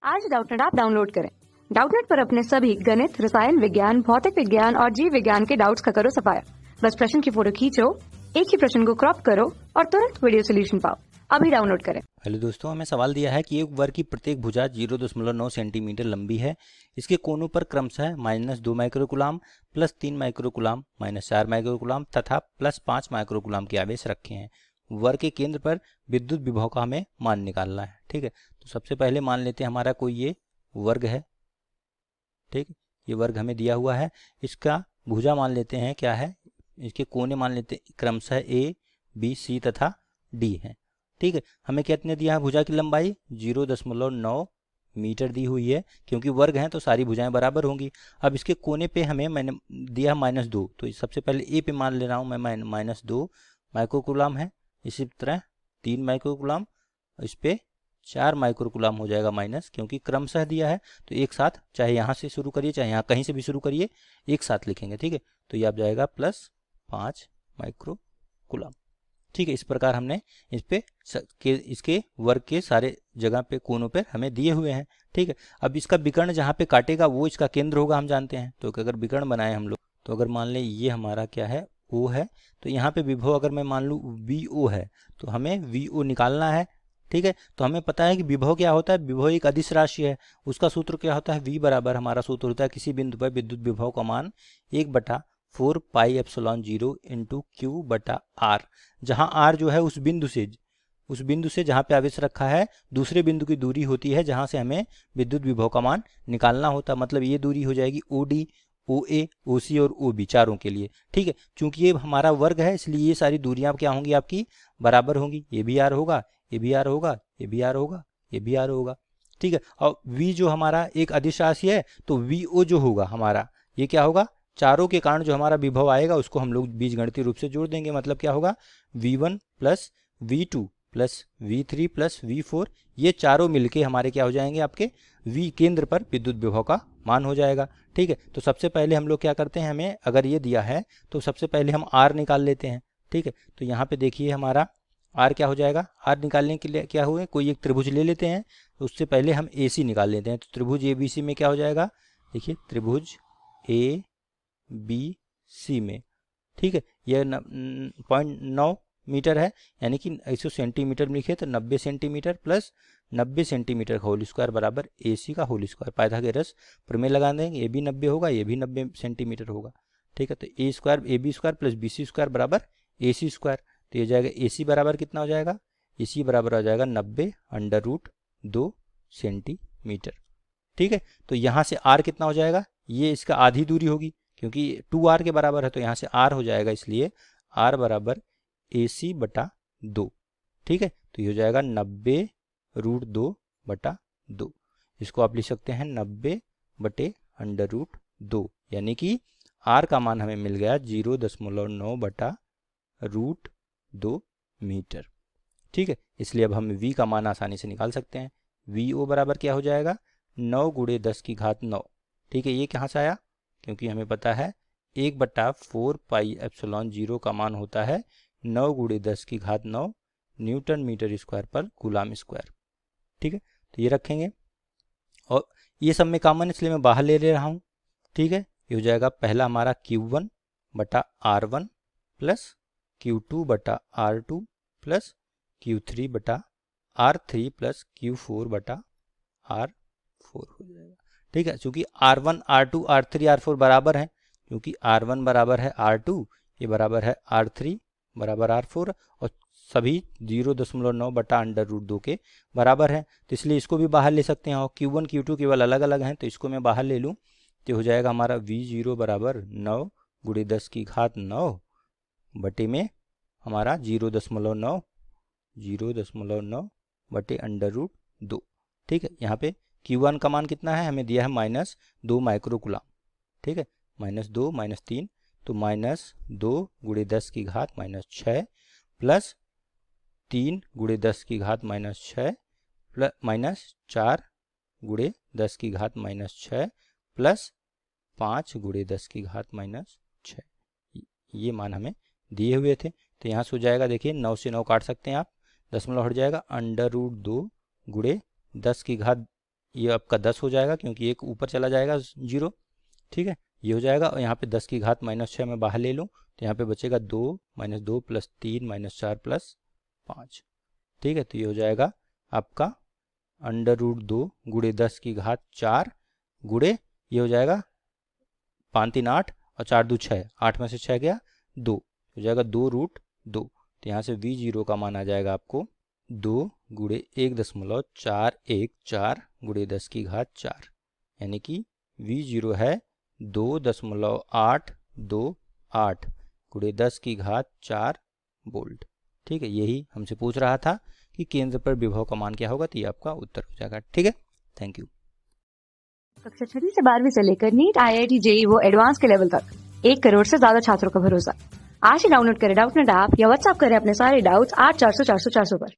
आज Doubtnut app download करें। Doubtnut पर अपने सभी गणित, रसायन विज्ञान, भौतिक विज्ञान और जीव विज्ञान के डाउट्स का करो सफाया। बस प्रश्न की फोटो खींचो, एक ही प्रश्न को क्रॉप करो और तुरंत वीडियो सोल्यूशन पाओ। अभी डाउनलोड करें। हेलो दोस्तों, हमें सवाल दिया है कि एक वर्ग की प्रत्येक भुजा 0.9 सेंटीमीटर लंबी है। इसके कोनों पर क्रमशः -2 माइक्रोकुलाम, +3 माइक्रोकुलाम, -4 माइक्रोकुलाम तथा +5 माइक्रोकुलाम के आवेश रखे हैं। वर्ग के केंद्र पर विद्युत विभव का हमें मान निकालना है। ठीक है, तो सबसे पहले मान लेते हैं हमारा कोई ये वर्ग है। ठीक, ये वर्ग हमें दिया हुआ है। इसका भुजा मान लेते हैं क्या है, इसके कोने मान लेते हैं क्रमशः ए, बी, सी तथा डी है। ठीक है, हमें कितने दिया है भुजा की लंबाई 0.9 मीटर दी हुई है। क्योंकि वर्ग हैं तो सारी भुजाएं बराबर होंगी। अब इसके कोने पे हमें मैंने दिया -2, तो सबसे पहले ए पे मान ले रहा हूँ मैं -2 माइक्रोकुलाम है। इसी तरह 3 माइक्रोकुलाम, इस पे 4 माइक्रोकुलाम हो जाएगा माइनस, क्योंकि क्रमशः दिया है तो एक साथ, चाहे यहाँ से शुरू करिए चाहे यहाँ कहीं से भी शुरू करिए, एक साथ लिखेंगे। ठीक है, तो ये आप जाएगा +5 माइक्रोकुलाम। ठीक है, इस प्रकार हमने इस पे इसके वर्ग के सारे जगह पे कोनों पे हमें दिए हुए हैं। ठीक है, अब इसका विकर्ण जहाँ पे काटेगा वो इसका केंद्र होगा, हम जानते हैं। तो अगर विकर्ण बनाए हम लोग, तो अगर मान लें ये हमारा क्या है, O है, तो यहाँ पे विभव अगर मैं मान लूँ VO है, तो हमें VO निकालना है। ठीक है, तो हमें पता है कि विभव क्या होता है, विभव एक अदिश राशि है। उसका सूत्र क्या होता है, V बराबर, हमारा सूत्र होता है किसी बिंदु पर विद्युत विभव का मान 1/4 पाई एप्सिलॉन 0 इंटू Q बटा R, जहाँ R जो है उस बिंदु से जहाँ पे आवेश रखा है दूसरे बिंदु की दूरी होती है, जहाँ से हमें विद्युत विभव का मान निकालना होता है। मतलब ये दूरी हो जाएगी OD, OA, OC और OB चारों के लिए। ठीक है, चूंकि ये हमारा वर्ग है इसलिए ये सारी दूरियां क्या होंगी, आपकी बराबर होंगी। ये भी R होगा, ये भी R होगा, ये भी R होगा, ये भी R होगा। ठीक है, और V जो हमारा एक अदिश राशि है, तो VO जो होगा हमारा, ये क्या होगा, चारों के कारण जो हमारा विभव आएगा उसको हम लोग बीजगणितीय रूप से जोड़ देंगे। मतलब क्या होगा, V1 plus V2 plus V3 plus V4, ये चारों मिलके हमारे क्या हो जाएंगे, आपके V केंद्र पर विद्युत विभव का मान हो जाएगा। ठीक है, तो सबसे पहले हम लोग क्या करते हैं, हमें अगर ये दिया है तो सबसे पहले हम R निकाल लेते हैं। ठीक है, तो यहाँ पे देखिए हमारा R क्या हो जाएगा, R निकालने के लिए क्या हुए, कोई एक त्रिभुज ले लेते हैं। तो उससे पहले हम AC निकाल लेते हैं। तो त्रिभुज ABC में क्या हो जाएगा, देखिए त्रिभुज ABC में, ठीक है, यह 0.9 मीटर है, यानी कि 100 सेंटीमीटर में लिखे तो 90 सेंटीमीटर प्लस 90 सेंटीमीटर का होल स्क्वायर बराबर AC का होल स्क्वायर। पाइथागोरस प्रमेय लगा देंगे, ये भी 90 होगा, ये भी 90 सेंटीमीटर होगा। ठीक है, तो A square AB square plus BC square बराबर AC स्क्वायर। तो ये जाएगा AC बराबर कितना हो जाएगा, AC बराबर हो जाएगा 90/√2 सेंटीमीटर। ठीक है, तो यहाँ से R कितना हो जाएगा, ये इसका आधी दूरी होगी, क्योंकि 2R के बराबर है, तो यहाँ से R हो जाएगा, इसलिए R बराबर AC/2। ठीक है, तो ये हो जाएगा 90√2/2। इसको आप लिख सकते हैं 90/√2, यानी कि R का मान हमें मिल गया 0.9/√2 मीटर। ठीक है, इसलिए अब हम V का मान आसानी से निकाल सकते हैं। VO बराबर क्या हो जाएगा, 9 × 10⁹। ठीक है, ये कहाँ से आया, क्योंकि हमें पता है 1/4 पाई एप्सिलॉन 0 का मान होता है 9 × 10⁹ न्यूटन मीटर स्क्वायर पर कूलाम स्क्वायर। ठीक है, तो ये रखेंगे और ये सब में कॉमन इसलिए मैं बाहर ले रहा हूँ। ठीक है, ये हो जाएगा पहला हमारा Q1/R1 plus Q2/R2 plus Q3/R3 plus Q4/R4 हो जाएगा। ठीक है, चूंकि R1, R2, R3, R4 बराबर हैं, क्योंकि R1 बराबर है R2, ये बराबर है R3 बराबर R4, और सभी 0.9/√2 के बराबर है, तो इसलिए इसको भी बाहर ले सकते हैं। और Q1 Q2 केवल अलग अलग हैं, तो इसको मैं बाहर ले लूँ तो हो जाएगा हमारा V0 बराबर 9 × 10⁹ बटे में हमारा 0.9/√2। ठीक है, यहाँ पे Q1 का मान कितना है, हमें दिया है -2 माइक्रोकुलाम। ठीक है, -2 -3, तो -2 × 10⁻⁻6 प्लस 3 × 10⁻⁻6 प्लस -4 × 10⁻⁻6 प्लस 5 × 10⁻⁻6, ये मान हमें दिए हुए थे। तो यहाँ से हो जाएगा, देखिए 9 से 9 काट सकते हैं आप, दशमलव हट जाएगा, √2 × 10⁻ ये आपका 10 हो जाएगा क्योंकि एक ऊपर चला जाएगा 0, ठीक है, ये हो जाएगा। और यहाँ पे 10 की घात -6 मैं बाहर ले लूँ तो यहाँ पे बचेगा 2 - 2 + 3 - 4 + 5, ठीक है। तो ये हो जाएगा आपका √2 × 10 की घात 4 गुणे ये हो जाएगा 5 3 8 और 4 2 6, 8 में से 6 गया 2, हो जाएगा 2√2। तो यहाँ से V0 का मान आ जाएगा आपको 2 × 1.414 × 10 की घात 4, यानी कि V0 है 2.828 × 10 की घात 4 वोल्ट, ठीक है। यही हमसे पूछ रहा था कि केंद्र पर विभव का मान क्या होगा, तो ये आपका उत्तर हो जाएगा, ठीक है। Thank you. कक्षा 6वीं से 12वीं से लेकर नीट, IIT, JEE वो एडवांस के लेवल तक 1 करोड़ से ज्यादा छात्रों का भरोसा। आज ही डाउनलोड करें डाउटनेट ऐप या व्हाट्सएप करें अपने सारे डाउट्स 8400 400 400 पर।